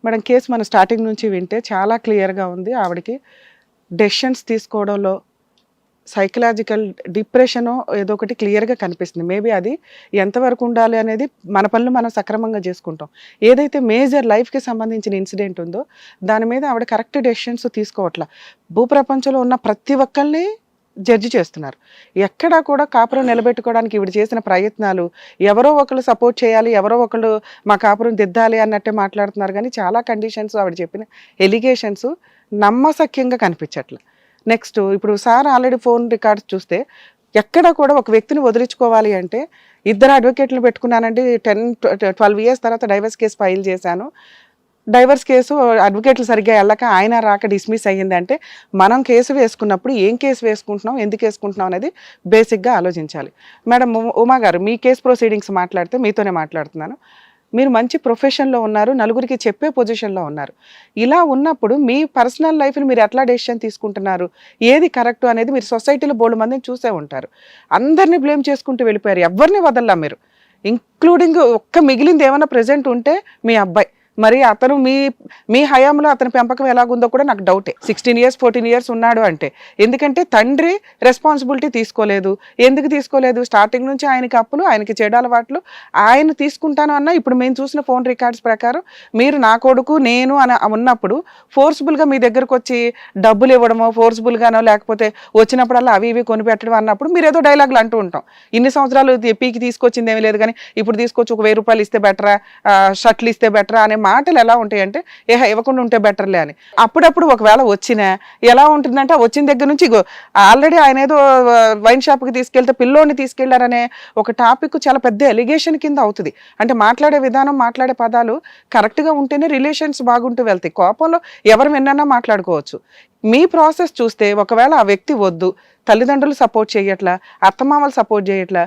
Madam case మనం starting నుంచి వింటే చాలా క్లియర్గా ఉంది. ఆవిడకి డెసిషన్స్ తీసుకోవడంలో సైకలాజికల్ డిప్రెషనో ఏదో ఒకటి క్లియర్గా కనిపిస్తుంది. మేబీ అది ఎంతవరకు ఉండాలి అనేది మన పనులు మనం సక్రమంగా చేసుకుంటాం. ఏదైతే మేజర్ లైఫ్కి సంబంధించిన ఇన్సిడెంట్ ఉందో దాని మీద ఆవిడ కరెక్ట్ డెసిషన్స్ తీసుకోవట్లా. భూప్రపంచంలో ఉన్న ప్రతి ఒక్కరిని జడ్జి చేస్తున్నారు. ఎక్కడా కూడా కాపురం నిలబెట్టుకోవడానికి ఈవిడ చేసిన ప్రయత్నాలు ఎవరో ఒకళ్ళు సపోర్ట్ చేయాలి, ఎవరో ఒకళ్ళు మా కాపురం దిద్దాలి అన్నట్టే మాట్లాడుతున్నారు. కానీ చాలా కండిషన్స్ ఆవిడ చెప్పిన ఎలిగేషన్స్ నమ్మశక్యంగా కనిపించట్లే. నెక్స్ట్ ఇప్పుడు సార్ ఆల్రెడీ ఫోన్ రికార్డ్స్ చూస్తే ఎక్కడ కూడా ఒక వ్యక్తిని వదిలించుకోవాలి అంటే 2 అడ్వకేట్లు పెట్టుకున్నానండి, 10-12 ఇయర్స్ తర్వాత డైవర్స్ కేసు ఫైల్ చేశాను, డైవర్స్ కేసు అడ్వకేట్లు సరిగ్గా వెళ్ళక ఆయన రాక డిస్మిస్ అయ్యిందంటే మనం కేసు వేసుకున్నప్పుడు ఏం కేసు వేసుకుంటున్నాం, ఎందుకు వేసుకుంటున్నాం అనేది బేసిక్గా ఆలోచించాలి. మేడం ఉమా గారు, మీ కేసు ప్రొసీడింగ్స్ మాట్లాడితే మీతోనే మాట్లాడుతున్నాను. మీరు మంచి ప్రొఫెషన్లో ఉన్నారు, నలుగురికి చెప్పే పొజిషన్లో ఉన్నారు. ఇలా ఉన్నప్పుడు మీ పర్సనల్ లైఫ్ని మీరు ఎట్లా డెసిషన్ తీసుకుంటున్నారు, ఏది కరెక్ట్ అనేది మీరు సొసైటీలో బోల్డ్ మందిని చూసే ఉంటారు. అందరినీ బ్లేమ్ చేసుకుంటూ వెళ్ళిపోయారు, ఎవరిని వదల్లా మీరు, ఇంక్లూడింగ్ ఒక్క మిగిలింది ఏమైనా ప్రెజెంట్ ఉంటే మీ అబ్బాయి. మరి అతను మీ హయాంలో అతని పెంపకం ఎలాగుందో కూడా నాకు డౌటే. 16 ఇయర్స్ 14 ఇయర్స్ ఉన్నాడు అంటే ఎందుకంటే తండ్రి రెస్పాన్సిబిలిటీ తీసుకోలేదు. ఎందుకు తీసుకోలేదు? స్టార్టింగ్ నుంచి ఆయనకి అప్పులు, ఆయనకి చెడు అలవాట్లు, ఆయన తీసుకుంటాను అన్న ఇప్పుడు మేము చూసిన ఫోన్ రికార్డ్స్ ప్రకారం మీరు నా కొడుకు నేను అని ఉన్నప్పుడు ఫోర్స్ఫుల్గా మీ దగ్గరకు వచ్చి డబ్బులు ఇవ్వడమో, ఫోర్స్ఫుల్గానో లేకపోతే వచ్చినప్పుడల్లా అవి ఇవి కొనిపెట్టడం అన్నప్పుడు మీరు ఏదో డైలాగులు అంటూ ఉంటాం. ఇన్ని సంవత్సరాలు పీకి తీసుకొచ్చింది ఏమీ లేదు, కానీ ఇప్పుడు తీసుకొచ్చి ఒక 1000 రూపాయలు ఇస్తే బెటరా, షర్ట్లు ఇస్తే బెటరా అనే మాటలు ఎలా ఉంటాయంటే ఇవ్వకుండా ఉంటే బెటర్లే అని. అప్పుడప్పుడు ఒకవేళ వచ్చినా ఎలా ఉంటుందంటే వచ్చిన దగ్గర నుంచి ఆల్రెడీ ఆయన ఏదో వైన్ షాప్కి తీసుకెళ్తే పిల్లోని తీసుకెళ్లారనే ఒక టాపిక్ చాలా పెద్ద ఎలిగేషన్ కింద అవుతుంది. అంటే మాట్లాడే విధానం, మాట్లాడే పదాలు కరెక్ట్గా ఉంటేనే రిలేషన్స్ బాగుంటూ వెళ్తాయి. కోపంలో ఎవరు విన్నా మాట్లాడుకోవచ్చు. మీ ప్రాసెస్ చూస్తే ఒకవేళ ఆ వ్యక్తి వద్దు, తల్లిదండ్రులు సపోర్ట్ చేయట్లా, అత్తమామలు సపోర్ట్ చేయట్లా,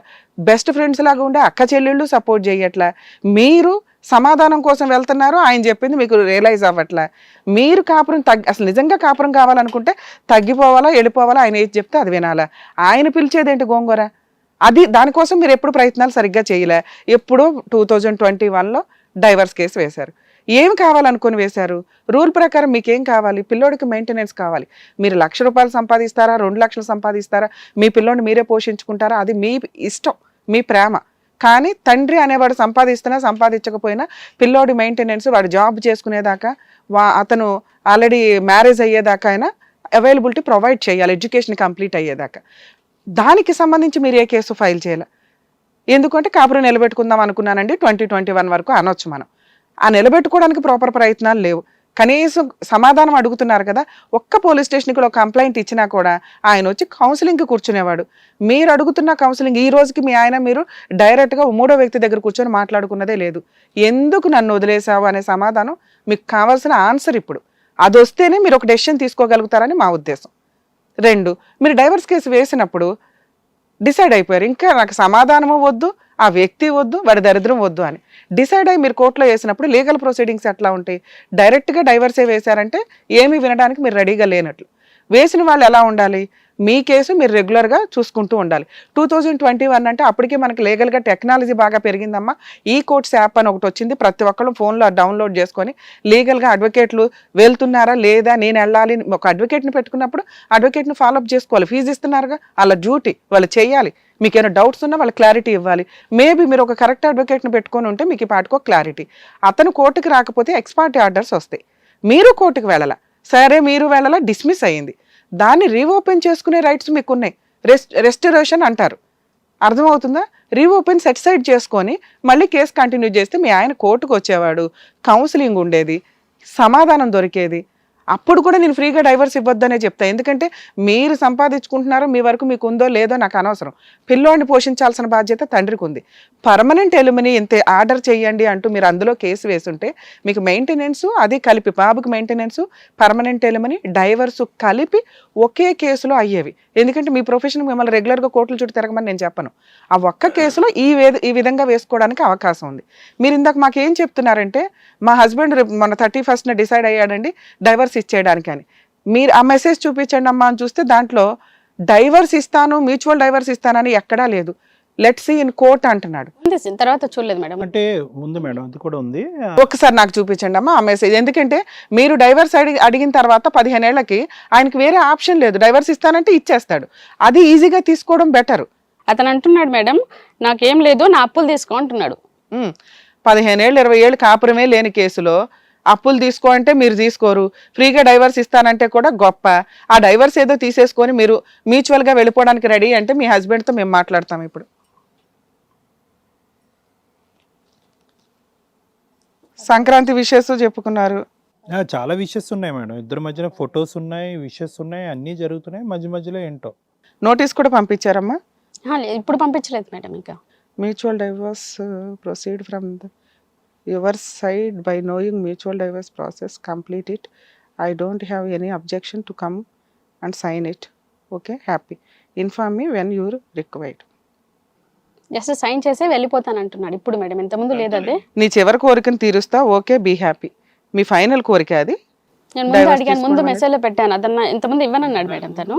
బెస్ట్ ఫ్రెండ్స్ లాగా ఉండే అక్క చెల్లెళ్ళు సపోర్ట్ చేయట్లా, మీరు సమాధానం కోసం వెళ్తున్నారు, ఆయన చెప్పింది మీకు రియలైజ్ అవ్వట్లే, మీరు కాపురం అసలు నిజంగా కాపురం కావాలనుకుంటే తగ్గిపోవాలా, వెళ్ళిపోవాలా, ఆయన ఏది చెప్తే అది వినాలా, ఆయన పిలిచేదేంటి గోంగూర, అది దానికోసం మీరు ఎప్పుడు ప్రయత్నాలు సరిగ్గా చేయలే. ఎప్పుడు 2021లో డైవర్స్ కేసు వేశారు. ఏం కావాలనుకుని వేశారు? రూల్ ప్రకారం మీకేం కావాలి? పిల్లోడికి మెయింటెనెన్స్ కావాలి. మీరు 1,00,000 రూపాయలు సంపాదిస్తారా, 2 లక్షలు సంపాదిస్తారా, మీ పిల్లోడిని మీరే పోషించుకుంటారా, అది మీ ఇష్టం, మీ ప్రేమ. కానీ తండ్రి అనేవాడు సంపాదిస్తున్నా సంపాదించకపోయినా పిల్లోడి మెయింటెనెన్స్ వాడు జాబ్ చేసుకునేదాకా, అతను ఆల్రెడీ మ్యారేజ్ అయ్యేదాకా అయినా అవైలబిలిటీ ప్రొవైడ్ చేయాలి, ఎడ్యుకేషన్ కంప్లీట్ అయ్యేదాకా. దానికి సంబంధించి మీరు ఏ కేసు ఫైల్ చేయాలి? ఎందుకంటే కాపురం నిలబెట్టుకుందాం అనుకున్నానండి 2021 వరకు అనొచ్చు మనం. ఆ నిలబెట్టుకోవడానికి ప్రాపర్ ప్రయత్నాలు లేవు. కనీసం సమాధానం అడుగుతున్నారు కదా. ఒక్క పోలీస్ స్టేషన్కి ఒక కంప్లైంట్ ఇచ్చినా కూడా ఆయన వచ్చి కౌన్సిలింగ్కి కూర్చునేవాడు. మీరు అడుగుతున్న కౌన్సిలింగ్ ఈ రోజుకి మీ ఆయన మీరు డైరెక్ట్గా 3వ వ్యక్తి దగ్గర కూర్చొని మాట్లాడుకున్నదే లేదు. ఎందుకు నన్ను వదిలేసావు అనే సమాధానం మీకు కావాల్సిన ఆన్సర్. ఇప్పుడు అది వస్తేనే మీరు ఒక డెసిషన్ తీసుకోగలుగుతారని మా ఉద్దేశం. 2, మీరు డైవర్స్ కేసు వేసినప్పుడు డిసైడ్ అయిపోయారు, ఇంకా నాకు సమాధానము వద్దు, ఆ వ్యక్తి వద్దు, వాడి దరిద్రం వద్దు అని డిసైడ్ అయ్యి మీరు కోర్టులో వేసినప్పుడు లీగల్ ప్రొసీడింగ్స్ ఎట్లా ఉంటాయి? డైరెక్ట్గా డైవర్సే వేశారంటే ఏమీ వినడానికి మీరు రెడీగా లేనట్లు. వేసిన వాళ్ళు ఎలా ఉండాలి? మీ కేసు మీరు రెగ్యులర్గా చూసుకుంటూ ఉండాలి. 2021 అంటే అప్పటికే మనకి లీగల్గా టెక్నాలజీ బాగా పెరిగిందమ్మా. ఈ కోర్ట్స్ యాప్ అని ఒకటి వచ్చింది, ప్రతి ఒక్కళ్ళు ఫోన్లో డౌన్లోడ్ చేసుకొని లీగల్గా అడ్వకేట్లు వెళ్తున్నారా లేదా, నేను వెళ్ళాలి, ఒక అడ్వకేట్ని పెట్టుకున్నప్పుడు అడ్వకేట్ని ఫాలోఅప్ చేసుకోవాలి. ఫీజు ఇస్తున్నారుగా, వాళ్ళ డ్యూటీ వాళ్ళు చేయాలి. మీకు ఏమైనా డౌట్స్ ఉన్నా వాళ్ళు క్లారిటీ ఇవ్వాలి. మేబీ మీరు ఒక కరెక్ట్ అడ్వకేట్ని పెట్టుకొని ఉంటే మీకు ఈ పాటికో క్లారిటీ. అతను కోర్టుకి రాకపోతే ఎక్స్పార్టీ ఆర్డర్స్ వస్తాయి, మీరు కోర్టుకు వెళ్ళాల, సరే మీరు వెళ్ళాల, డిస్మిస్ అయ్యింది, దాన్ని రీఓపెన్ చేసుకునే రైట్స్ మీకు ఉన్నాయి. రెస్టరేషన్ అంటారు, అర్థమవుతుందా? రీఓపెన్ సెటిసైడ్ చేసుకొని మళ్ళీ కేసు కంటిన్యూ చేస్తే మీ ఆయన కోర్టుకు వచ్చేవాడు, కౌన్సిలింగ్ ఉండేది, సమాధానం దొరికేది. అప్పుడు కూడా నేను ఫ్రీగా డైవర్స్ ఇవ్వద్దనే చెప్తా. ఎందుకంటే మీరు సంపాదించుకుంటున్నారో మీ వరకు మీకు ఉందో లేదో నాకు అనవసరం. పిల్లోడిని పోషించాల్సిన బాధ్యత తండ్రికి ఉంది. పర్మనెంట్ ఎలిమిని ఇంత ఆర్డర్ చేయండి అంటూ మీరు అందులో కేసు వేసుంటే మీకు మెయింటెనెన్స్ అది కలిపి, బాబుకి మెయింటెనెన్స్, పర్మనెంట్ ఎలిమిని, డైవర్సు కలిపి ఒకే కేసులో అయ్యేవి. ఎందుకంటే మీ ప్రొఫెషన్ మిమ్మల్ని రెగ్యులర్గా కోర్టుల చుట్టూ తిరగమని నేను చెప్పను. ఆ ఒక్క కేసులో ఈ విధంగా వేసుకోవడానికి అవకాశం ఉంది. మీరు ఇందాక మాకేం చెప్తున్నారంటే మా హస్బెండ్ మన 31st డిసైడ్ అయ్యాడండి డైవర్స్ ఇచ్చేయడానికి అని. మీరు ఆ మెసేజ్ చూపించండి అమ్మా అని చూస్తే దాంట్లో డైవర్స్ ఇస్తాను, మ్యూచువల్ డైవర్స్ ఇస్తానని ఎక్కడా లేదు. లెట్స్ సీ ఇన్ కోర్ట్ అంటున్నాడు. ఉంది సార్, తర్వాత చూడలేదు మేడం. అంటే ఉంది మేడం, అది కూడా ఉంది. ఒక్కసారి నాకు చూపించండి అమ్మా ఆ మెసేజ్. ఎందుకంటే మీరు డైవర్స్ అడిగిన తర్వాత 15 ఏళ్లకి ఆయనకి వేరే ఆప్షన్ లేదు, డైవర్స్ ఇస్తానంటే ఇచ్చేస్తాడు. అది ఈజీగా తీసుకోవడం బెటర్. అతను అంటున్నాడు మేడం నాకేం లేదు నా అప్పులు తీసుకో అంటున్నాడు. 15 ఏళ్ళు 20 ఏళ్ళు కాపురమే లేని కేసులో అప్పులు తీసుకో అంటే మీరు తీసుకోరు, ఫ్రీగా డైవర్స్ ఇస్తానంటే కూడా గొప్ప. ఆ డైవర్స్ ఏదో తీసేసుకొని మీరు మ్యూచువల్గా వెళ్ళిపోవడానికి రెడీ అంటే మీ హస్బెండ్తో మేము మాట్లాడతాం. ఇప్పుడు సంక్రాంతి విషెస్ చెప్పుకున్నారు. చాలా విషెస్ ఉన్నాయి మేడం, ఇద్దరు మధ్యన ఫొటోస్ ఉన్నాయి, విషెస్ ఉన్నాయి, అన్నీ జరుగుతున్నాయి. మధ్య మధ్యలో ఏంటో నోటీస్ కూడా పంపించారమ్మా? ఇప్పుడు పంపించలేదు మేడం. ఇంకా mutual divorce proceed from your side by knowing mutual divorce process complete it. I don't have any objection to come and sign it. Okay, happy. Inform me when you're required. Just sign చేసే వెళ్ళిపోతాను అంటున్నాడు ఇప్పుడు madam. ఇంతకుముందు లేదు అదే. నీ చివరి కోరికను తీరుస్తా, ఓకే, బీ హ్యాపీ. మీ ఫైనల్ కోరిక అది. నేను ముందు అడిగాను, ముందు మెసేజ్ లో పెట్టాను, అదన్నా ఇంతకుముందు ఇవ్వనన్నాడు మేడం తను.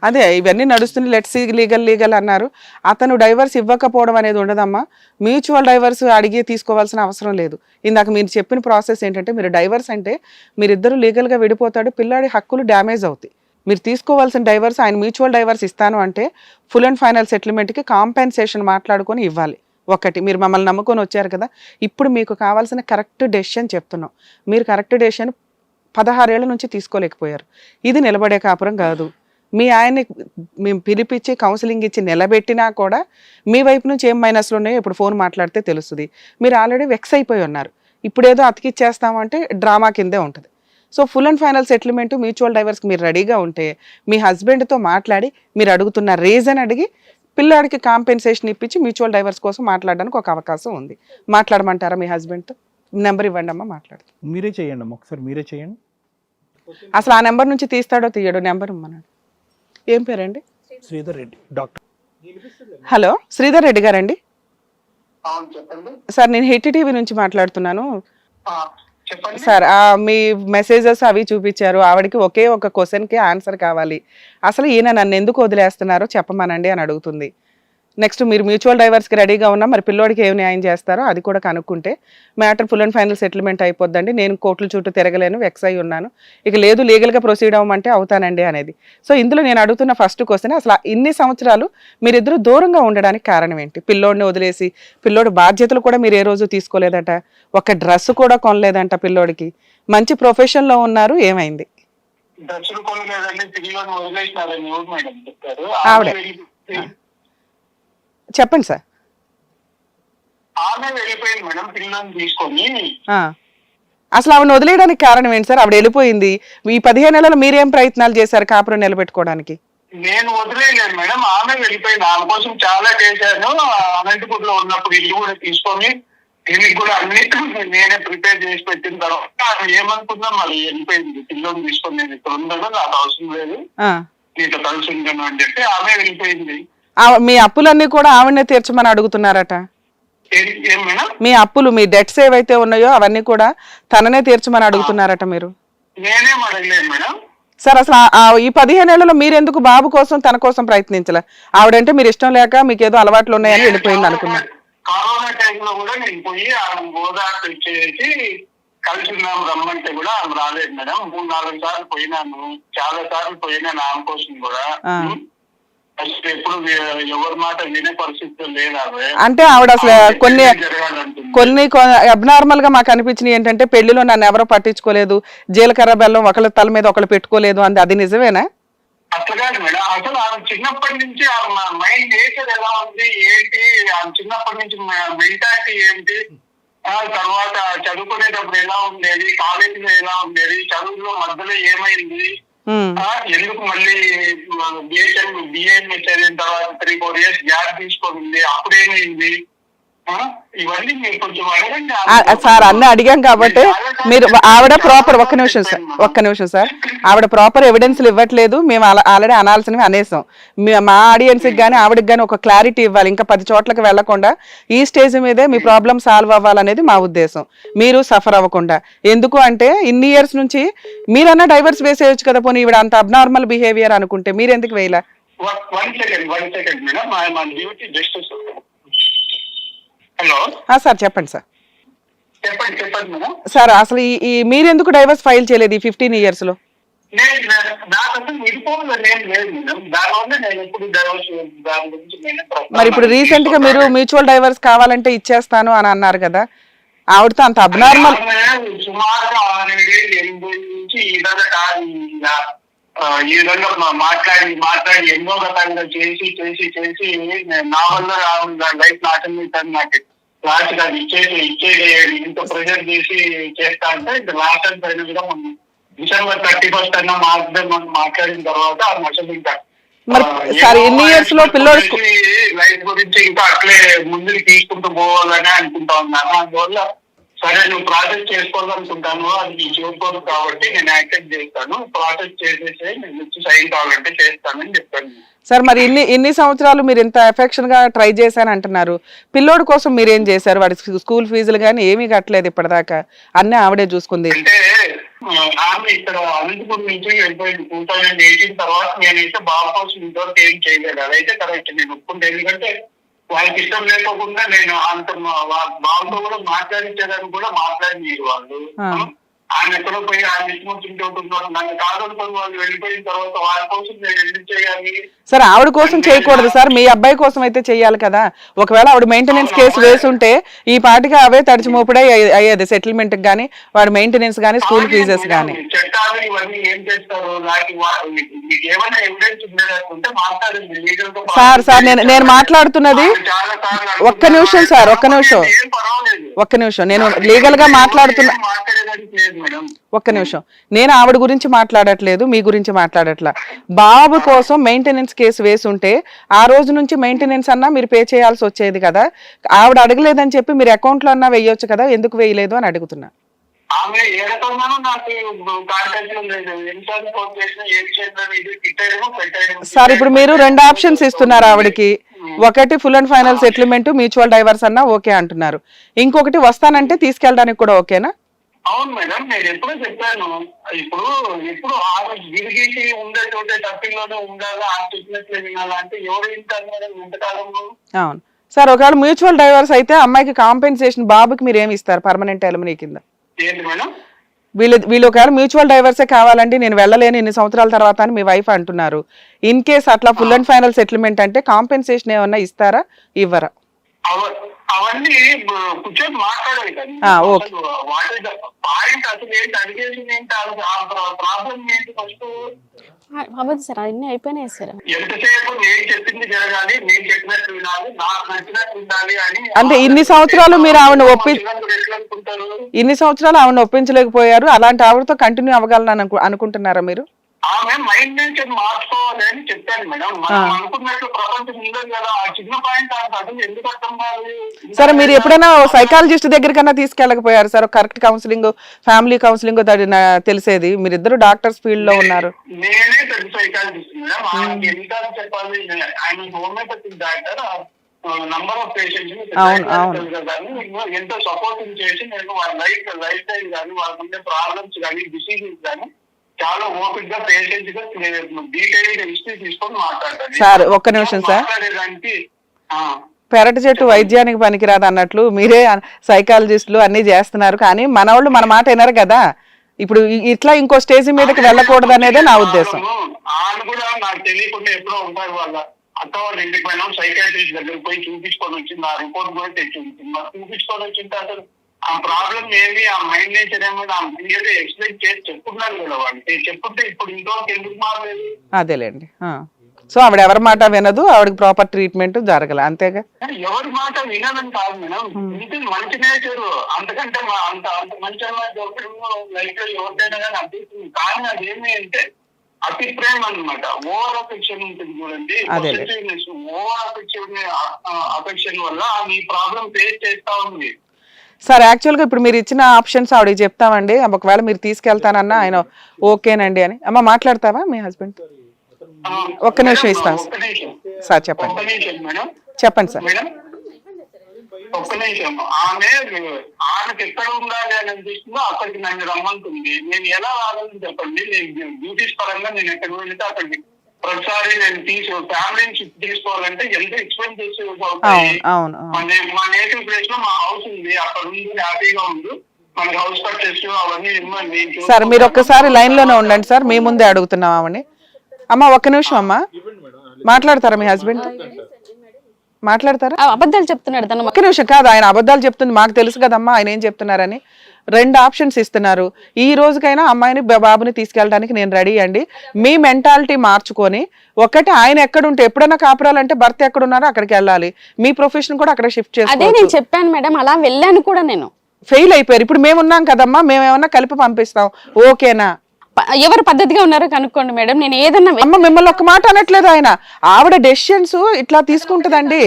అదే ఇవన్నీ నడుస్తుంది. లెట్స్ లీగల్ అన్నారు. అతను డైవర్స్ ఇవ్వకపోవడం అనేది ఉండదమ్మా. మ్యూచువల్ డైవర్స్ అడిగి తీసుకోవాల్సిన అవసరం లేదు. ఇందాక మీరు చెప్పిన ప్రాసెస్ ఏంటంటే మీరు డైవర్స్ అంటే మీరిద్దరు లీగల్గా విడిపోతాడు, పిల్లాడి హక్కులు డ్యామేజ్ అవుతాయి. మీరు తీసుకోవాల్సిన డైవర్స్ ఆయన మ్యూచువల్ డైవర్స్ ఇస్తాను అంటే ఫుల్ అండ్ ఫైనల్ సెటిల్మెంట్కి కాంపెన్సేషన్ మాట్లాడుకొని ఇవ్వాలి. ఒకటి, మీరు మమ్మల్ని నమ్ముకొని వచ్చారు కదా, ఇప్పుడు మీకు కావాల్సిన కరెక్ట్ డెసిషన్ చెప్తున్నాం. మీరు కరెక్ట్ డెసిషన్ 16 ఏళ్ల నుంచి తీసుకోలేకపోయారు. ఇది నిలబడే కాపురం కాదు. మీ ఆయన్ని మేము పిలిపించి కౌన్సిలింగ్ ఇచ్చి నిలబెట్టినా కూడా మీ వైపు నుంచి ఏం మైనస్లు ఉన్నాయో ఇప్పుడు ఫోన్ మాట్లాడితే తెలుస్తుంది. మీరు ఆల్రెడీ వెక్స్ అయిపోయి ఉన్నారు. ఇప్పుడేదో అతికిచ్చేస్తామంటే డ్రామా కిందే ఉంటుంది. So full and final settlement mutual డైవర్స్కి మీరు రెడీగా ఉంటే మీ హస్బెండ్తో మాట్లాడి మీరు అడుగుతున్న రీజన్ అడిగి పిల్లాడికి కాంపెన్సేషన్ ఇప్పించి మ్యూచువల్ డైవర్స్ కోసం మాట్లాడడానికి ఒక అవకాశం ఉంది. మాట్లాడమంటారా మీ హస్బెండ్తో? నెంబర్ ఇవ్వండి అమ్మా, మాట్లాడు. మీరే చేయండి అమ్మా, ఒకసారి మీరే చేయండి. అసలు ఆ నెంబర్ నుంచి తీస్తాడో తీయడో నెంబర్ ఇమ్మన్నాడు. ఏం పేరండి? శ్రీధర్ రెడ్డి డాక్టర్. హలో, శ్రీధర్ రెడ్డి గారండి? సార్ నేను హిట్ టీవీ నుంచి మాట్లాడుతున్నాను సార్. మీ మెసేజెస్ అవి చూపించారు. ఆవిడకి ఒకే ఒక క్వశ్చన్కి ఆన్సర్ కావాలి. అసలు ఈయన నన్ను ఎందుకు వదిలేస్తున్నారో చెప్పమనండి అని అడుగుతుంది. నెక్స్ట్ మీరు మ్యూచువల్ డైవర్స్కి రెడీగా ఉన్నా మరి పిల్లోడికి ఏం న్యాయం చేస్తారో అది కూడా కనుక్కుంటే matter full and final settlement అయిపోద్దండి. నేను కోర్టుల చుట్టూ తిరగలేను, వెక్స్ అయి ఉన్నాను, ఇక లేదు లీగల్గా ప్రొసీడ్ అవ్వమంటే అవుతానండి అనేది. సో ఇందులో నేను అడుగుతున్న ఫస్ట్ క్వశ్చన్, అసలు ఇన్ని సంవత్సరాలు మీరిద్దరూ దూరంగా ఉండడానికి కారణం ఏంటి? పిల్లోడిని వదిలేసి పిల్లోడి బాధ్యతలు కూడా మీరు ఏ రోజు తీసుకోలేదట, ఒక డ్రెస్ కూడా కొనలేదంట పిల్లోడికి, మంచి ప్రొఫెషన్లో ఉన్నారు, ఏమైంది? ఆవిడ చెప్పండి సార్. అసలు ఆవిడ వదిలేయడానికి కారణం ఏంటి సార్? ఆవిడ వెళ్ళిపోయింది. ఈ 15 నెలలు మీరేం ప్రయత్నాలు చేశారు కాపురం నిలబెట్టుకోవడానికి? నేను వదిలేయలేను మేడం, ఆమె వెళ్ళిపోయింది. ఆమె కోసం చాలా చేశాను. అనంతపూర్లో ఉన్నప్పుడు ఇల్లు కూడా తీసుకొని దీనికి కూడా అన్ని నేనే ప్రిపేర్ చేసి పెట్టిన తర్వాత ఆమె ఏమనుకున్నా మరి వెళ్ళిపోయింది. పిల్లలు తీసుకొని నేను ఇక్కడ ఉండను, నాకు అవసరం లేదు, నీతో కలిసి ఉంటాను అని చెప్పి ఆమె వెళ్ళిపోయింది. మీ అప్పులన్నీ కూడా ఆవిడనే తీర్చమని అడుగుతున్నారట. మీ అప్పులు, మీ డెట్స్ ఏవైతే ఉన్నాయో అవన్నీ కూడా తననే తీర్చమని అడుగుతున్నారట మీరు. నేనేం అడగలేదు మేడం. సార్ అసలు ఈ 15 ఏళ్లలో మీరెందుకు బాబు కోసం తన కోసం ప్రయత్నించలే? ఆవిడంటే మీరు ఇష్టం లేక మీకు ఏదో అలవాట్లు ఉన్నాయని వెళ్ళిపోయింది అనుకున్నాను. కరోనా టైంలో కూడా నేను పోయి ఆమె గోదావరి ఇచ్చేసి కలిసి ఉన్నాం రమ్మంటే కూడా ఆమె రాలేదు మేడం. 3-4 సార్లు పోయినాను, చాలా సార్లు పోయినాను ఆమె కోసం కూడా. ఎప్పుడు ఎవరి మాట వినే పరిస్థితి లేదు. అంటే ఆవిడ అసలు కొన్ని అబ్నార్మల్ గా మాకు అనిపించినవి ఏంటంటే పెళ్లిలో నన్ను ఎవరో పట్టించుకోలేదు, జీలకర్ర బెల్లం ఒకళ్ళ తల మీద ఒకళ్ళు పెట్టుకోలేదు అంది, అది నిజమేనా? అట్లా కాదు మేడం, అసలు ఆమె చిన్నప్పటి నుంచి ఆమె మైండ్ నేచర్ ఎలా ఉంది ఏంటి, ఆమె చిన్నప్పటి నుంచి మెంటాలిటీ ఏంటి, తర్వాత చదువుకునేటప్పుడు ఎలా ఉండేది, కాలేజీలో ఎలా ఉండేది, చదువులో మధ్యలో ఏమైంది, ఎందుకు మళ్ళీ బిఏఎంఏ చదివిన తర్వాత 3-4 years గ్యాప్ తీసుకోండి, అప్పుడేమైంది, ఇవన్నీ మీరు కొంచెం అడగండి సార్. అన్నీ అడిగాం కాబట్టి మీరు ఆవిడ ప్రాపర్ ఒక్క నిమిషం సార్, ఆవిడ ప్రాపర్ ఎవిడెన్స్లు ఇవ్వట్లేదు, మేము ఆల్రెడీ అనాల్సినవి అనేసాం. మా ఆడియన్స్కి కానీ ఆవిడకి కానీ ఒక క్లారిటీ ఇవ్వాలి. ఇంకా 10 చోట్లకి వెళ్లకుండా ఈ స్టేజ్ మీదే మీ ప్రాబ్లం సాల్వ్ అవ్వాలనేది మా ఉద్దేశం. మీరు సఫర్ అవ్వకుండా. ఎందుకు అంటే ఇన్ని ఇయర్స్ నుంచి మీరన్నా డైవర్స్ వేసేయచ్చు కదా, పోనీ ఈవిడ అంత అబ్నార్మల్ బిహేవియర్ అనుకుంటే మీరు ఎందుకు వేయలే? వన్ సెకండ్ మేడం, మా డ్యూటీ జస్ట్. హలో సార్ చెప్పండి సార్. చెప్పండి మేడం. సార్ అసలు ఈ మీరెందుకు డైవర్స్ ఫైల్ చేయలేదు ఈ 15 years లో? నాకు అసలు విడిపోవడం ఏం లేదు మేడం, దానివల్ల నేను ఎప్పుడు డైవర్స్ దాని గురించి మరి ఇప్పుడు రీసెంట్ గా మీరు మ్యూచువల్ డైవర్స్ కావాలంటే ఇచ్చేస్తాను అని అన్నారు కదా, ఆవిడతో అంత అబ్నార్మల్. సుమారుగా 6-7 ఏళ్ళు 8 నుంచి ఈ విధంగా కాదు, ఈ విధంగా మాట్లాడి ఎన్నో రకాలుగా చేసి నా వల్ల లైఫ్ నాశనం అవుతుంది. నాకు లాస్ట్ అది ఇచ్చేది ఇంత ప్రెజర్ చేసి చేస్తా అంటే ఇంకా లాస్ట్ టైం ఫైనల్ గా మనం December 31st అన్నా మాట్లాడిన తర్వాత ఆ మసలు ఇంకా మరి సార్ ఎన్ని ఇయర్స్ లో పిల్లోడు లైఫ్ గురించి ఇంకా అట్లే ముందుకు తీసుకుంటూ పోవాలని అనుకుంటా ఉన్నాను. అందువల్ల సరే నువ్వు ప్రాసెస్ చేసుకోవాలనుకుంటాను, అది నీ చూసుకోదు కాబట్టి నేను యాక్సెప్ట్ చేస్తాను, ప్రాసెస్ చేసేసి నేను వచ్చి సైన్ కావాలంటే చేస్తానని చెప్పాను. సార్ మరి ఇన్ని సంవత్సరాలు మీరు ఇంత ఎఫెక్షన్ గా ట్రై చేశాను అంటున్నారు, పిల్లోడి కోసం మీరు ఏం చేశారు? వాడి స్కూల్ ఫీజులు కానీ ఏమీ కట్టలేదు ఇప్పటిదాకా, అన్నీ ఆవిడే చూసుకుంది. అంటే ఆమె ఇక్కడ అనంతపురం నుంచి వెళ్ళిపోయింది 2018 తర్వాత. నేనైతే బాబు కోసం ఇంతవరకు ఏం చేయలేదు, అదైతే కరెక్ట్, నేను ఒప్పుకుంటే. ఎందుకంటే వాళ్ళకి ఇష్టం లేకోకుండా నేను అంత బాబుతో కూడా మాట్లాడించేదాన్ని కూడా మాట్లాడినారు వాళ్ళు. ఆయన ఎక్కడో పోయి ఆయన ఇష్టం వచ్చింటే ఉంటున్నారు, నన్ను కాదనుకొని వాళ్ళు వెళ్ళిపోయిన తర్వాత వాళ్ళ కోసం నేను ఎందుకు చేయాలి? సార్ ఆవిడ కోసం చేయకూడదు సార్, మీ అబ్బాయి కోసం అయితే చెయ్యాలి కదా. ఒకవేళ ఆవిడ మెయింటెనెన్స్ కేసు వేసుంటే ఈ పాటికి అవే తడిచి మోపుడే అయ్యేది, సెటిల్మెంట్ గానీ వాడి మెయింటెనెన్స్ గానీ స్కూల్ ఫీజెస్ గానీ. చట్టాలు ఇవన్నీ ఏం చేస్తారు? మీకు ఏమైనా ఎవిడెన్స్ ఉండేదంటే మాట్లాడండి లీగల్ గా. సార్ నేను మాట్లాడుతున్నది ఒక్క నిమిషం సార్, ఒక్క నిమిషం నేను లీగల్ గా మాట్లాడుతున్నా. ఒక్క నిమిషం, నేను ఆవిడ గురించి మాట్లాడట్లేదు, మీ గురించి మాట్లాడట్లా. బాబు కోసం మెయింటెనెన్స్ కేసు వేసి ఉంటే ఆ రోజు నుంచి మెయింటెనెన్స్ అన్నా మీరు పే చేయాల్సి వచ్చేది కదా. ఆవిడ అడగలేదని చెప్పి మీరు అకౌంట్ లో అన్నా వేయొచ్చు కదా, ఎందుకు వేయలేదు అని అడుగుతున్నా. సార్ ఇప్పుడు మీరు 2 ఆప్షన్స్ ఇస్తున్నారు ఆవిడకి. ఒకటి full and final settlement, mutual divorce అన్నా ఓకే అంటున్నారు, ఇంకొకటి వస్తానంటే తీసుకెళ్ళడానికి కూడా ఓకేనా? అవును మేడం, నేను ఎప్పుడూ చెప్పాను, ఇప్పుడు గిరిగీసి ఉండే చోటే తప్పిలోనే ఉండాలా, ఆ చెప్పినట్లే వినాలా అంటే ఎవరు వింటారు మేడం ఇంతకాలంలో? అవును సార్, ఒకవేళ మ్యూచువల్ డైవర్స్ అయితే అమ్మాయికి కాంపెన్సేషన్ బాబుకి మీరు ఏమి ఇస్తారు పర్మనెంట్ ఎలిమినీ కింద? ఏంటి మేడం? వీళ్ళు ఒకవేళ మ్యూచువల్ డైవర్సే కావాలండి, నేను వెళ్ళలేను ఇన్ని సంవత్సరాల తర్వాత అని మీ వైఫ్ అంటున్నారు. ఇన్ కేస్ అట్లా ఫుల్ అండ్ ఫైనల్ సెటిల్మెంట్ అంటే కాంపెన్సేషన్ ఏమన్నా ఇస్తారా, ఇవ్వరా? అవన్నీ కూర్చొని మాట్లాడాలి కదా. పాయింట్ అసలు ఏంటి, అడిగేషన్ ఏంటి, ప్రాబ్లం ఏంటి ఫస్ట్ అవ్వదు సార్, అన్ని అయిపోయినాయి సార్. ఎంతసేపు నేను చెప్పింది జరగాలి, నేను చెప్పినట్టు వినాలి, నాకు నచ్చినట్టు ఉండాలి అని. అంటే ఇన్ని సంవత్సరాలు మీరు ఆవిడ ఇన్ని సంవత్సరాలు ఆవిడ ఒప్పించలేకపోయారు, అలాంటి ఆవిడతో కంటిన్యూ అవ్వగలను అనుకుంటున్నారా మీరు? ఆమె మైండ్ నేచర్ మార్చుకోవాలి అని చెప్పాను మేడం. మనం అనుకున్నట్లు ప్రపంచం ఉండదు కదా, ఆ చిన్న పాయింట్ అసలు ఎందుకు అర్థం కాదు? సరే మీరు ఎప్పుడైనా సైకాలజిస్ట్ దగ్గరికన్నా తీసుకెళ్ళకపోయారు sir? Correct counselling, family counselling తెలిసేది, మీరిద్దరు డాక్టర్స్ ఫీల్డ్ లో ఉన్నారు. నేనే పెద్ద సైకాలజిస్ట్ మేడం, ఆయనకి ఎన్నిసార్లు చెప్పాలి? ఆయన homeopathic doctor, number of patients ఎంతో సపోర్టింగ్ చేసి నేను వాళ్ళ లైఫ్ స్టైల్ కానీ, వాళ్ళకు ఉండే ప్రాబ్లమ్స్ కానీ, డిసీజెస్ కానీ చాలా ఓపిక్ గా పేషెంట్ గా డీటెయిల్ హిస్టరీ తీసుకొని మాట్లాడాలి. సార్ ఒక్క నిమిషం సార్, పెరటి చెట్టు వైద్యానికి పనికిరాదు అన్నట్లు మీరే సైకాలజిస్టులు అన్ని చేస్తున్నారు, కానీ మన వాళ్ళు మన మాట వినరు కదా. ఇప్పుడు ఇట్లా ఇంకో స్టేజ్ మీదకి వెళ్ళకూడదు అనేదే నా ఉద్దేశం. వాళ్ళు కూడా నాకు తెలియకుండా ఎప్పుడో ఉంటారు, వాళ్ళ అక్క వాళ్ళ ఇంటికి పోయినా సైకాట్రిస్ట్ దగ్గర పోయి చూపించుకొని వచ్చింది, ఆ రిపోర్ట్ కూడా తెచ్చి చూపించుకొని వచ్చింది. అసలు ఆ ప్రాబ్లం ఏమి, ఆ మైండ్ నేచర్ ఏమో క్లియర్ ఎక్స్ప్లెయిన్ చేసి చెప్పుకున్నారు కదా వాళ్ళకి. చెప్పుకుంటే ఇప్పుడు ఇంకోటి ఎందుకు మారలేదు? అదేలేండి. సో ఆవిడ ఎవరి మాట వినదు, ఆవిడకి ప్రాపర్ ట్రీట్మెంట్ జరగల, అంతేగా? ఎవరి మాట వినదని కాదు మేడం, ఇది మంచి నేచరు, అంతకంటే అంత మంచి అమ్మాయి దొరకడం లైఫ్ లో ఎవరికైనా కానీ అనిపిస్తుంది. కానీ అదేమి అంటే అతి ప్రేమ అన్నమాట, ఓవర్ అఫెక్షన్ ఉంటుంది చూడండి. ఓవర్ అఫెక్షన్ వల్ల ఈ ప్రాబ్లం ఫేస్ చేస్తా ఉంది. సార్ యాక్చువల్గా ఇప్పుడు మీరు ఇచ్చిన ఆప్షన్స్ ఆవిడకి చెప్తామండి, ఒకవేళ మీరు తీసుకెళ్తానన్నా ఆయన ఓకేనండి అని. అమ్మ మాట్లాడతావా మీ హస్బెండ్? ఒక్క నిమిషం ఇస్తాను సార్, చెప్పండి చెప్పండి సార్. ఒక్క నిమిషం, ఆమెకి ఎక్కడ ఉండాలి అని అనిపిస్తుందో అక్కడికి నన్ను రమ్మంటుంది. నేను ఎలా రావాలని చెప్పండి, నేను డ్యూటీస్ పరంగా నేను ఎక్కడ వెళ్తే అక్కడికి ప్రతిసారి నేను ఫ్యామిలీని షిఫ్ట్ తీసుకోవాలంటే ఎంత ఎక్స్పెన్సెస్ అవును అవుతాయి. అవును అవును. మా నేటివ్ ప్లేస్ లో మా హౌస్ ఉంది, అక్కడ ఉంది, హ్యాపీగా ఉంది. మనకి హౌస్ పర్చేస్ అవన్నీ ఇవ్వండి. సార్ మీరు ఒక్కసారి లైన్ లోనే ఉండండి సార్, మీ ముందే అడుగుతున్నాం ఆమెని. అమ్మ ఒక్క నిమిషం అమ్మా, మాట్లాడతారా మీ హస్బెండ్? మాట్లాడతారా? అబద్ధాలు చెప్తున్నాడు తను. ఒక్క నిమిషం. కాదు, ఆయన అబద్ధాలు చెప్తుంది మాకు తెలుసు కదమ్మా ఆయన ఏం చెప్తున్నారని. 2 ఆప్షన్స్ ఇస్తున్నారు. ఈ రోజుకైనా అమ్మాయిని బాబుని తీసుకెళ్ళడానికి నేను రెడీ అండి. మీ మెంటాలిటీ మార్చుకొని, ఒకటి ఆయన ఎక్కడుంటే ఎప్పుడైనా కాపురాలంటే భర్త ఎక్కడున్నారో అక్కడికి వెళ్ళాలి. మీ ప్రొఫెషన్ కూడా అక్కడ షిఫ్ట్ అదే చేసుకోవచ్చు. నేను చెప్పాను మేడం, అలా వెళ్ళాను కూడా నేను. ఫెయిల్ అయిపోయారు. ఇప్పుడు మేము ఉన్నాం కదమ్మా, మేము ఏమన్నా కలిపి పంపిస్తాం, ఓకేనా? ఎవరు పద్ధతిగా ఉన్నారో కనుక్కోండి మేడం. నేను ఏదన్నా అమ్మ మిమ్మల్ని ఒక్క మాట అనట్లేదు ఆయన, ఆవిడ డెసిషన్స్ ఇట్లా తీసుకుంటదండి.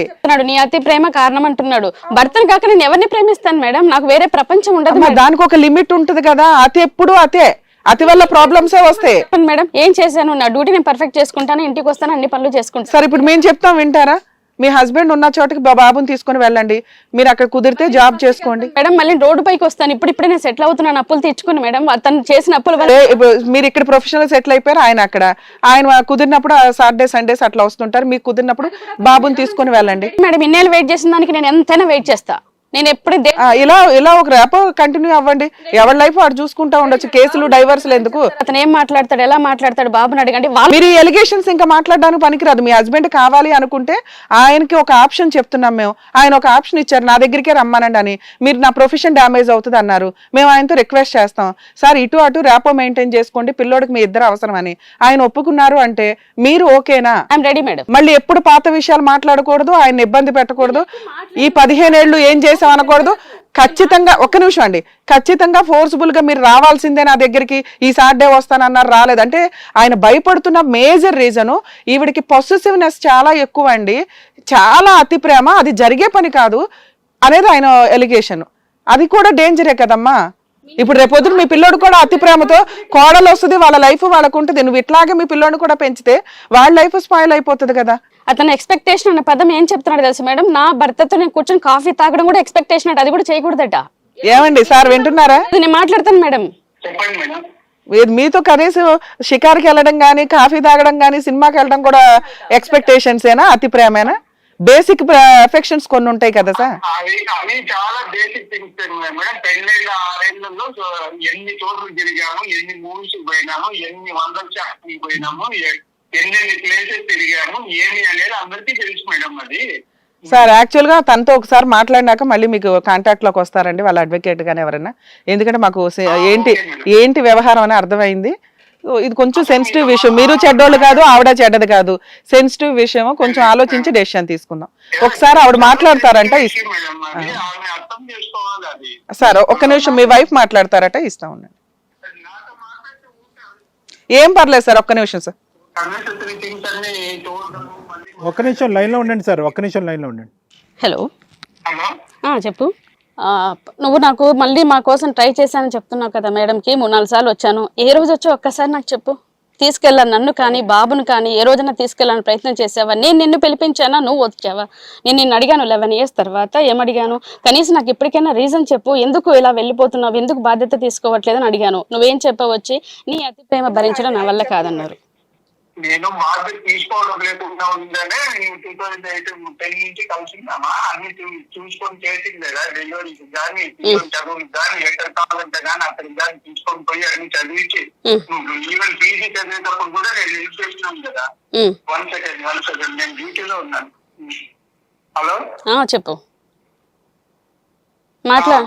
నీ అతి ప్రేమ కారణం అంటున్నాడు. భర్తను కాక నేను ఎవరిని ప్రేమిస్తాను మేడం? నాకు వేరే ప్రపంచం ఉండదు మేడం. దానికి ఒక లిమిట్ ఉంటది కదా. అతి ఎప్పుడు అతి వల్ల ప్రాబ్లమ్సే వస్తాయి. మేడం ఏం చేశాను? నా డ్యూటీ నేను పర్ఫెక్ట్ చేసుకుంటాను, ఇంటికి వస్తాను, అన్ని పనులు చేసుకుంటాను. సరే ఇప్పుడు మేము చెప్తాం వింటారా? మీ హస్బెండ్ ఉన్న చోటకి బాబుని తీసుకొని వెళ్ళండి, మీరు అక్కడ కుదిరితే జాబ్ చేసుకోండి. మేడం మళ్ళీ రోడ్డు పైకి వస్తాను. ఇప్పుడే నేను సెటిల్ అవుతున్నాను, అప్పులు తెచ్చుకుని మేడం. తను చేసిన అప్పుల వల్ల ఇప్పుడు మీరు ఇక్కడ ప్రొఫెషనల్ సెటిల్ అయిపోయారు, ఆయన అక్కడ. ఆయన కుదిరినప్పుడు సాటర్డే సండేస్ అట్లా వస్తుంటారు, మీకు కుదిరినప్పుడు బాబుని తీసుకొని వెళ్ళండి. మేడం ఇన్నేళ్ళు వెయిట్ చేసిన దానికి నేను ఎంతైనా వెయిట్ చేస్తా. నేను ఎప్పుడు ఇలా ఒక ర్యాపో కంటిన్యూ అవ్వండి. ఎవరి లైఫ్ వాడు చూసుకుంటా ఉండొచ్చు. కేసులు డైవర్స్లు ఎందుకు? అతను ఏం మాట్లాడతాడు, ఎలా మాట్లాడతాడు బాబుని అడగండి. మీరు ఎలిగేషన్స్ ఇంకా మాట్లాడడానికి పనికిరాదు. మీ హస్బెండ్ కావాలి అనుకుంటే ఆయనకి ఒక ఆప్షన్ చెప్తున్నాం మేము. ఆయన ఒక ఆప్షన్ ఇచ్చారు, నా దగ్గరికే రమ్మనండి అని. మీరు నా ప్రొఫెషన్ డ్యామేజ్ అవుతుంది అన్నారు. మేము ఆయనతో రిక్వెస్ట్ చేస్తాం, సార్ ఇటు అటు ర్యాపో మెయింటైన్ చేసుకోండి, పిల్లోడికి మీ ఇద్దరు అవసరం అని. ఆయన ఒప్పుకున్నారు అంటే మీరు ఓకేనా? I'm ready madam. మళ్ళీ ఎప్పుడు పాత విషయాలు మాట్లాడకూడదు, ఆయన ఇబ్బంది పెట్టకూడదు. ఈ 15 ఏళ్ళు ఏం చేసాం అనకూడదు. ఖచ్చితంగా ఒక్క నిమిషం అండి, ఖచ్చితంగా ఫోర్స్ఫుల్ గా మీరు రావాల్సిందే నా దగ్గరికి. ఈ సాటర్డే వస్తానన్నారు, రాలేదు అంటే ఆయన భయపడుతున్న మేజర్ రీజను ఈవిడికి పొసెసివ్నెస్ చాలా ఎక్కువ అండి. చాలా అతి ప్రేమ, అది జరిగే పని కాదు అనేది ఆయన ఎలిగేషన్. అది కూడా డేంజరే కదమ్మా. ఇప్పుడు రేపొద్దున మీ పిల్లోడు కూడా అతి ప్రేమతో కోడలు వస్తుంది, వాళ్ళ లైఫ్ వాళ్ళకు ఉంటుంది. నువ్వు ఇట్లాగే మీ పిల్లోడిని కూడా పెంచితే వాళ్ళ లైఫ్ స్పాయిల్ అయిపోతుంది కదా. అతను ఎక్స్పెక్టేషన్ అన్న పదం ఏం చెప్తున్నాడు తెలుసు మేడం? నా భర్తతో నేను కూర్చొని కాఫీ తాగడం కూడా ఎక్స్పెక్టేషన్ అంటే, అది కూడా చేయకూడదట. ఏమండి సార్ వింటున్నారా? నేను మాట్లాడతాను మేడం. చెప్పండి మేడం. మీతో కనీసం షికార్కి వెళ్ళడం కానీ, కాఫీ తాగడం కానీ, సినిమాకి వెళ్ళడం కూడా ఎక్స్పెక్టేషన్స్ ఏనా? అతి ప్రేమేనా? బేసిక్ ఎఫెక్షన్స్ కొన్ని ఉంటాయి కదా సార్. అవి చాలా బేసిక్ థింగ్స్ మేడం. 6 ఏళ్లలో ఎన్ని చోట్ల తిరిగాము, ఎన్ని మూవీస్ పోయినాము, ఎన్ని 100 షాప్కి పోయినాము, ఎన్ని ప్లేసెస్ తిరిగాము, ఏమి అనేది అందరికీ తెలుసు మేడం. అది సార్ యాక్చువల్ గా తనతో ఒకసారి మాట్లాడినాక మళ్ళీ మీకు కాంటాక్ట్ లోకి వస్తారండి వాళ్ళ అడ్వకేట్ గానీ ఎవరైనా. ఎందుకంటే మాకు ఏంటి వ్యవహారం అని అర్థమైంది. ఇది కొంచెం సెన్సిటివ్ విషయం. మీరు చెడ్డోళ్ళు కాదు, ఆవిడ చెడ్డది కాదు. సెన్సిటివ్ విషయం, కొంచెం ఆలోచించి డెసిషన్ తీసుకుందాం. ఒకసారి ఆవిడ మాట్లాడతారంట. మేడం అది ఆమె అర్థం చేసుకోవాలి. అది సార్ ఒక్క నిమిషం, మీ వైఫ్ మాట్లాడతారట, ఇస్తా ఉండండి. ఏం పర్లేదు సార్, ఒక్క నిమిషం సార్. ఒక్క నిమిషం లైన్లో ఉండండి సార్, ఒక్క నిమిషం లైన్లో ఉండండి. హలో హలో చెప్పు. నువ్వు నాకు మళ్ళీ మా కోసం ట్రై చేశానని చెప్తున్నావు కదా మేడంకి. 3-4 సార్లు వచ్చాను. ఏ రోజు వచ్చో ఒక్కసారి నాకు చెప్పు. తీసుకెళ్ళాను నన్ను కానీ బాబును కానీ ఏ రోజైనా తీసుకెళ్ళాలని ప్రయత్నం చేసావా? నేను నిన్ను పిలిపించానా, నువ్వు వచ్చావా? నేను నిన్ను అడిగాను 11 years తర్వాత, ఏమడిగాను? కనీసం నాకు ఇప్పటికైనా రీజన్ చెప్పు, ఎందుకు ఇలా వెళ్ళిపోతున్నావు, ఎందుకు బాధ్యత తీసుకోవట్లేదని అడిగాను. నువ్వేం చెప్పావు? వచ్చి నీ అతి ప్రేమ భరించడం నా వల్ల కాదన్నారు. నేను బాధ్యత తీసుకోవడం లేకుండా ఉందనే 2010 నుంచి కలిసిందామా, అన్ని చూసుకొని చేసింది కదా. డెలివరీకి కానీ, చదువులకు కానీ, ఎక్కడ కావాలంటే కానీ అక్కడికి కానీ తీసుకొని పోయి అన్ని చదివించి, ఈవెన్ పీజీ చదివేటప్పుడు కూడా నేను హెల్ప్ చేసినాను కదా. 1 సెకండ్ నేను డ్యూటీలో ఉన్నాను. హలో చెప్పు, మాట్లా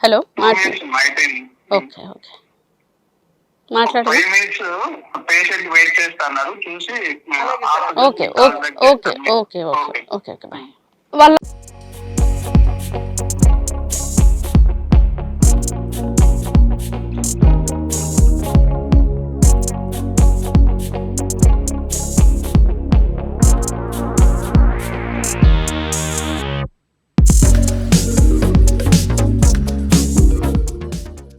హలో అయిపోయింది. ఓకే ఓకే మాట్లాడు. 5 minutes పేషెంట్ వెయిట్ చేస్తున్నారు, చూసి okay okay okay okay okay okay okay bye. వాళ్ళ